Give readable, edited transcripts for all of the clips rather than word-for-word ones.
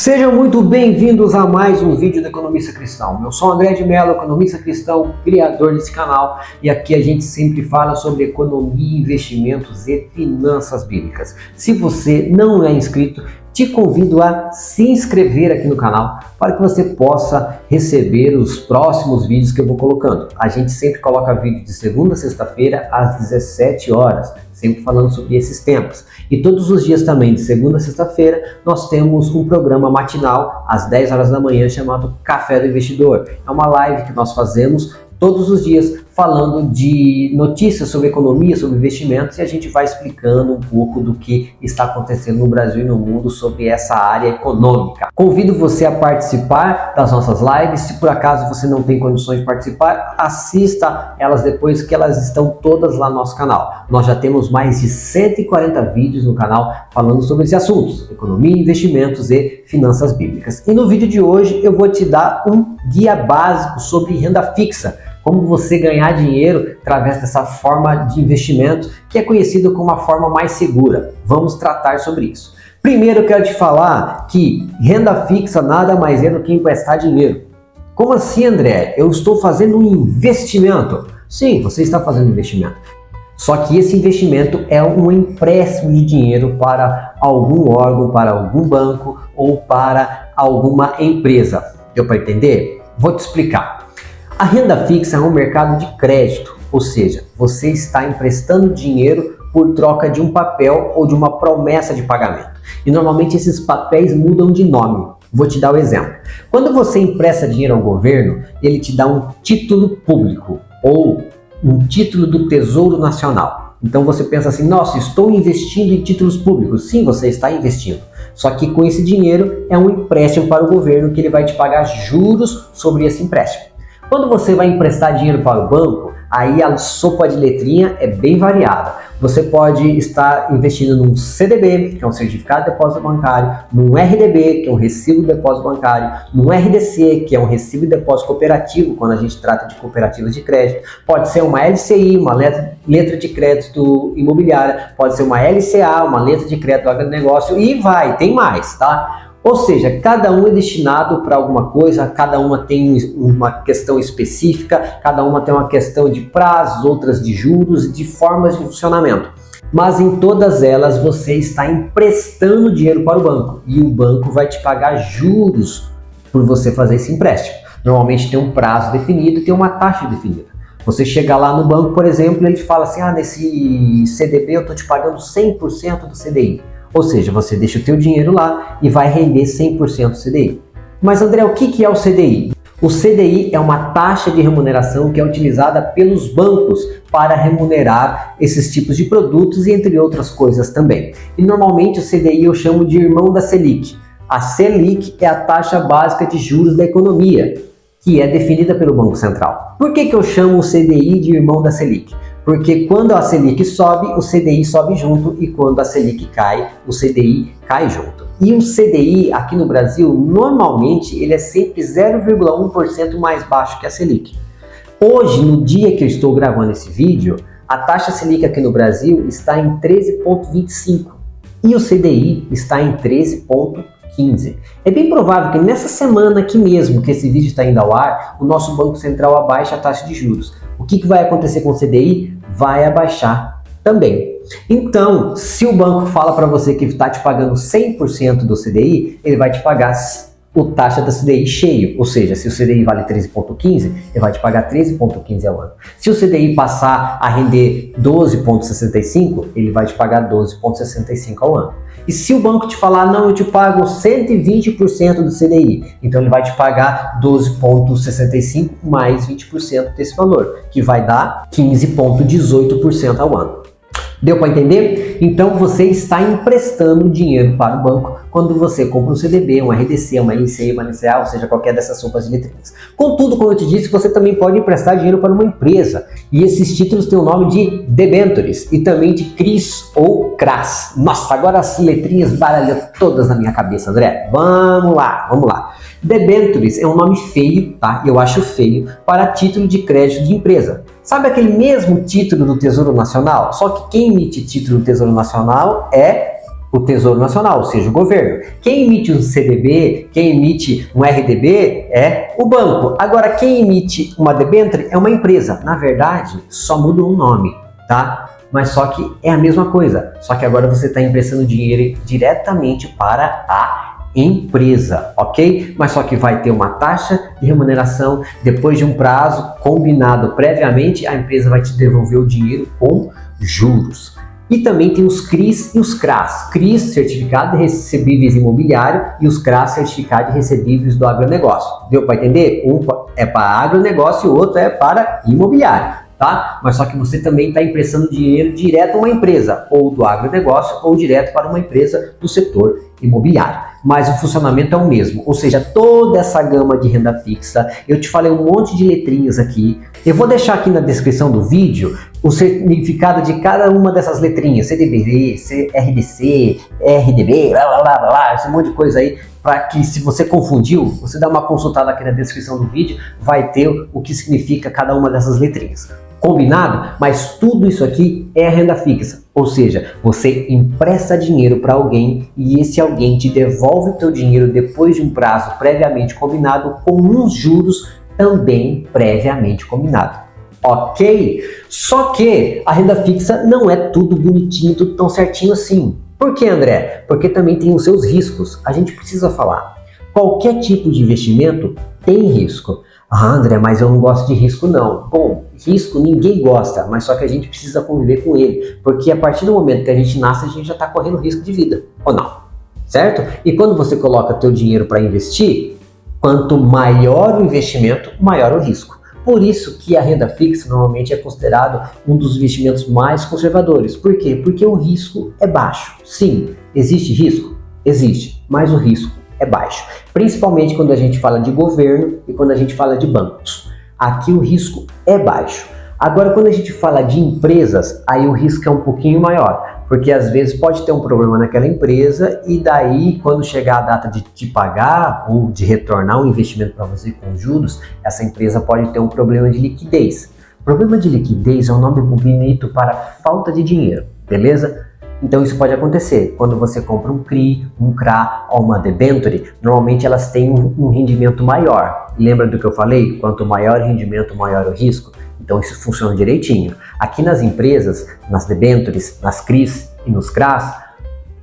Sejam muito bem-vindos a mais um vídeo do Economista Cristão. Eu sou André de Mello, economista cristão, criador desse canal, e aqui a gente sempre fala sobre economia, investimentos e finanças bíblicas. Se você não é inscrito, te convido a se inscrever aqui no canal para que você possa receber os próximos vídeos que eu vou colocando. A gente sempre coloca vídeo de segunda a sexta-feira às 17 horas, sempre falando sobre esses temas. E todos os dias também, de segunda a sexta-feira, nós temos um programa matinal às 10 horas da manhã chamado Café do Investidor. É uma live que nós fazemos todos os dias falando de notícias sobre economia, sobre investimentos, e a gente vai explicando um pouco do que está acontecendo no Brasil e no mundo sobre essa área econômica. Convido você a participar das nossas lives. Se por acaso você não tem condições de participar, assista elas depois, que elas estão todas lá no nosso canal. Nós já temos mais de 140 vídeos no canal falando sobre esses assuntos: economia, investimentos e finanças bíblicas. E no vídeo de hoje eu vou te dar um guia básico sobre renda fixa, como você ganhar dinheiro através dessa forma de investimento que é conhecida como a forma mais segura. Vamos tratar sobre isso. Primeiro eu quero te falar que renda fixa nada mais é do que emprestar dinheiro. Como assim, André? Eu estou fazendo um investimento. Sim, você está fazendo um investimento. Só que esse investimento é um empréstimo de dinheiro para algum órgão, para algum banco ou para alguma empresa. Deu para entender? Vou te explicar. A renda fixa é um mercado de crédito, ou seja, você está emprestando dinheiro por troca de um papel ou de uma promessa de pagamento. E normalmente esses papéis mudam de nome. Vou te dar um exemplo. Quando você empresta dinheiro ao governo, ele te dá um título público ou um título do Tesouro Nacional. Então você pensa assim: nossa, estou investindo em títulos públicos. Sim, você está investindo. Só que com esse dinheiro é um empréstimo para o governo, que ele vai te pagar juros sobre esse empréstimo. Quando você vai emprestar dinheiro para o banco, aí a sopa de letrinha é bem variada. Você pode estar investindo num CDB, que é um certificado de depósito bancário, num RDB, que é um recibo de depósito bancário, num RDC, que é um recibo de depósito cooperativo, quando a gente trata de cooperativas de crédito. Pode ser uma LCI, uma letra de crédito imobiliária, pode ser uma LCA, uma letra de crédito do agronegócio, e vai, tem mais, tá? Ou seja, cada um é destinado para alguma coisa, cada uma tem uma questão específica, cada uma tem uma questão de prazos, outras de juros e de formas de funcionamento. Mas em todas elas você está emprestando dinheiro para o banco e o banco vai te pagar juros por você fazer esse empréstimo. Normalmente tem um prazo definido e tem uma taxa definida. Você chega lá no banco, por exemplo, e ele te fala assim: nesse CDB eu estou te pagando 100% do CDI. Ou seja, você deixa o teu dinheiro lá e vai render 100% do CDI. Mas André, o que é o CDI? O CDI é uma taxa de remuneração que é utilizada pelos bancos para remunerar esses tipos de produtos e entre outras coisas também. E normalmente o CDI eu chamo de irmão da Selic. A Selic é a taxa básica de juros da economia, que é definida pelo Banco Central. Por que eu chamo o CDI de irmão da Selic? Porque quando a Selic sobe, o CDI sobe junto, e quando a Selic cai, o CDI cai junto. E o CDI aqui no Brasil, normalmente, ele é sempre 0,1% mais baixo que a Selic. Hoje, no dia que eu estou gravando esse vídeo, a taxa Selic aqui no Brasil está em 13,25 e o CDI está em 13,15. É bem provável que nessa semana aqui mesmo que esse vídeo está indo ao ar, o nosso Banco Central abaixe a taxa de juros. O que vai acontecer com o CDI? Vai abaixar também. Então, se o banco fala para você que está te pagando 100% do CDI, ele vai te pagar a taxa da CDI cheio. Ou seja, se o CDI vale 13,15, ele vai te pagar 13,15 ao ano. Se o CDI passar a render 12,65, ele vai te pagar 12,65 ao ano. E se o banco te falar: não, eu te pago 120% do CDI, então ele vai te pagar 12,65 mais 20% desse valor, que vai dar 15,18% ao ano. Deu para entender? Então você está emprestando dinheiro para o banco quando você compra um CDB, um RDC, uma LCI, uma LCA, ou seja, qualquer dessas sopas de letrinhas. Contudo, como eu te disse, você também pode emprestar dinheiro para uma empresa. E esses títulos têm o nome de debentures e também de CRIs ou CRAS. Nossa, agora as letrinhas baralham todas na minha cabeça, André. Vamos lá. Debentures é um nome feio, tá? Eu acho feio, para título de crédito de empresa. Sabe aquele mesmo título do Tesouro Nacional? Só que quem emite título do Tesouro Nacional é O Tesouro Nacional, ou seja, o governo. Quem emite um CDB, quem emite um RDB é o banco. Agora, quem emite uma debênture é uma empresa. Na verdade, só muda o nome, tá? Mas só que é a mesma coisa. Só que agora você está emprestando dinheiro diretamente para a empresa, ok? Mas só que vai ter uma taxa de remuneração. Depois de um prazo combinado previamente, a empresa vai te devolver o dinheiro com juros. E também tem os CRIs e os CRAs. CRIs, Certificado de Recebíveis Imobiliário, e os CRAs, Certificado de Recebíveis do Agronegócio. Deu para entender? Um é para agronegócio e o outro é para imobiliário, tá? Mas só que você também está emprestando dinheiro direto a uma empresa, ou do agronegócio, ou direto para uma empresa do setor imobiliário. Mas o funcionamento é o mesmo, ou seja, toda essa gama de renda fixa, eu te falei um monte de letrinhas aqui. Eu vou deixar aqui na descrição do vídeo o significado de cada uma dessas letrinhas, CDB, RDC, RDB, blá blá blá blá, esse monte de coisa aí, para que se você confundiu, você dá uma consultada aqui na descrição do vídeo, vai ter o que significa cada uma dessas letrinhas. Combinado? Mas tudo isso aqui é renda fixa, ou seja, você empresta dinheiro para alguém e esse alguém te devolve o teu dinheiro depois de um prazo previamente combinado com uns juros também previamente combinado. Ok? Só que a renda fixa não é tudo bonitinho, tudo tão certinho assim. Por que, André? Porque também tem os seus riscos. A gente precisa falar. Qualquer tipo de investimento tem risco. Ah, André, mas eu não gosto de risco não. Bom, risco ninguém gosta, mas só que a gente precisa conviver com ele. Porque a partir do momento que a gente nasce, a gente já está correndo risco de vida. Ou não? Certo? E quando você coloca teu dinheiro para investir, quanto maior o investimento, maior o risco. Por isso que a renda fixa normalmente é considerado um dos investimentos mais conservadores. Por quê? Porque o risco é baixo. Sim, existe risco? Existe, mas o risco é baixo. Principalmente quando a gente fala de governo e quando a gente fala de bancos. Aqui o risco é baixo. Agora, quando a gente fala de empresas, aí o risco é um pouquinho maior. Porque às vezes pode ter um problema naquela empresa e daí, quando chegar a data de te pagar ou de retornar um investimento para você com juros, essa empresa pode ter um problema de liquidez. Problema de liquidez é um nome bonito para falta de dinheiro, beleza? Então isso pode acontecer quando você compra um CRI, um CRA ou uma debênture. Normalmente elas têm um rendimento maior. Lembra do que eu falei? Quanto maior o rendimento, maior o risco. Então isso funciona direitinho. Aqui nas empresas, nas debêntures, nas CRIs e nos CRAs,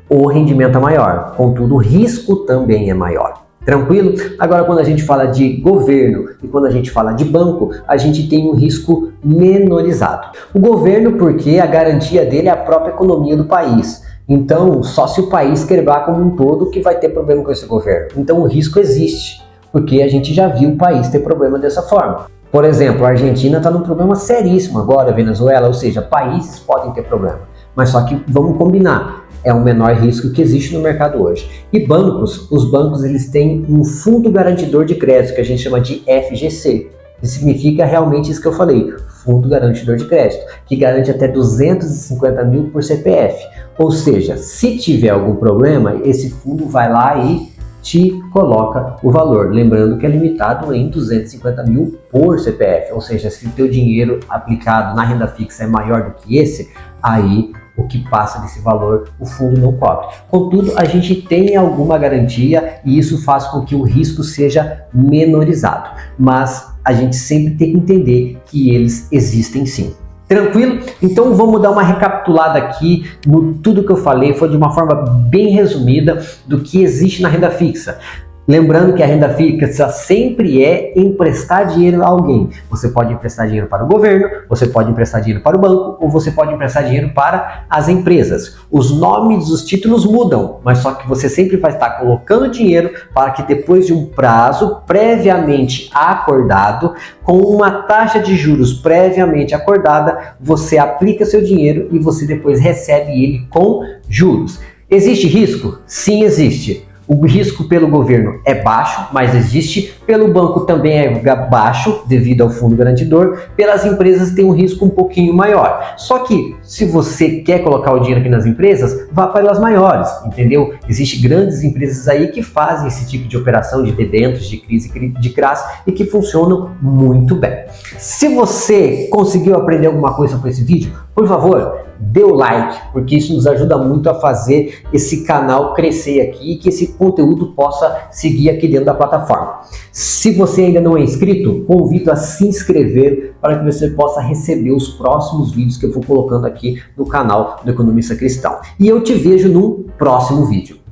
o rendimento é maior. Contudo, o risco também é maior. Tranquilo? Agora, quando a gente fala de governo e quando a gente fala de banco, a gente tem um risco menorizado. O governo, porque a garantia dele é a própria economia do país. Então, só se o país quebrar como um todo que vai ter problema com esse governo. Então, o risco existe, porque a gente já viu o país ter problema dessa forma. Por exemplo, a Argentina está num problema seríssimo agora, a Venezuela, ou seja, países podem ter problema. Mas só que vamos combinar, é o menor risco que existe no mercado hoje. E bancos, os bancos eles têm um fundo garantidor de crédito, que a gente chama de FGC, que significa realmente isso que eu falei, fundo garantidor de crédito, que garante até 250 mil por CPF. Ou seja, se tiver algum problema, esse fundo vai lá e te coloca o valor, lembrando que é limitado em 250 mil por CPF, ou seja, se o teu dinheiro aplicado na renda fixa é maior do que esse, aí o que passa desse valor o fundo não cobre. Contudo, a gente tem alguma garantia e isso faz com que o risco seja menorizado, mas a gente sempre tem que entender que eles existem sim. Tranquilo? Então vamos dar uma recapitulada aqui no tudo que eu falei, foi de uma forma bem resumida do que existe na renda fixa. Lembrando que a renda fixa sempre é emprestar dinheiro a alguém. Você pode emprestar dinheiro para o governo, você pode emprestar dinheiro para o banco ou você pode emprestar dinheiro para as empresas. Os nomes dos títulos mudam, mas só que você sempre vai estar colocando dinheiro para que depois de um prazo previamente acordado, com uma taxa de juros previamente acordada, você aplica seu dinheiro e você depois recebe ele com juros. Existe risco? Sim, existe. O risco pelo governo é baixo, mas existe. Pelo banco também é baixo, devido ao fundo garantidor. Pelas empresas tem um risco um pouquinho maior. Só que, se você quer colocar o dinheiro aqui nas empresas, vá para as maiores, entendeu? Existem grandes empresas aí que fazem esse tipo de operação de debêntures, de crise, de CRAs e que funcionam muito bem. Se você conseguiu aprender alguma coisa com esse vídeo, por favor, dê o like, porque isso nos ajuda muito a fazer esse canal crescer aqui e que esse conteúdo possa seguir aqui dentro da plataforma. Se você ainda não é inscrito, convido a se inscrever para que você possa receber os próximos vídeos que eu vou colocando aqui no canal do Economista Cristão. E eu te vejo num próximo vídeo.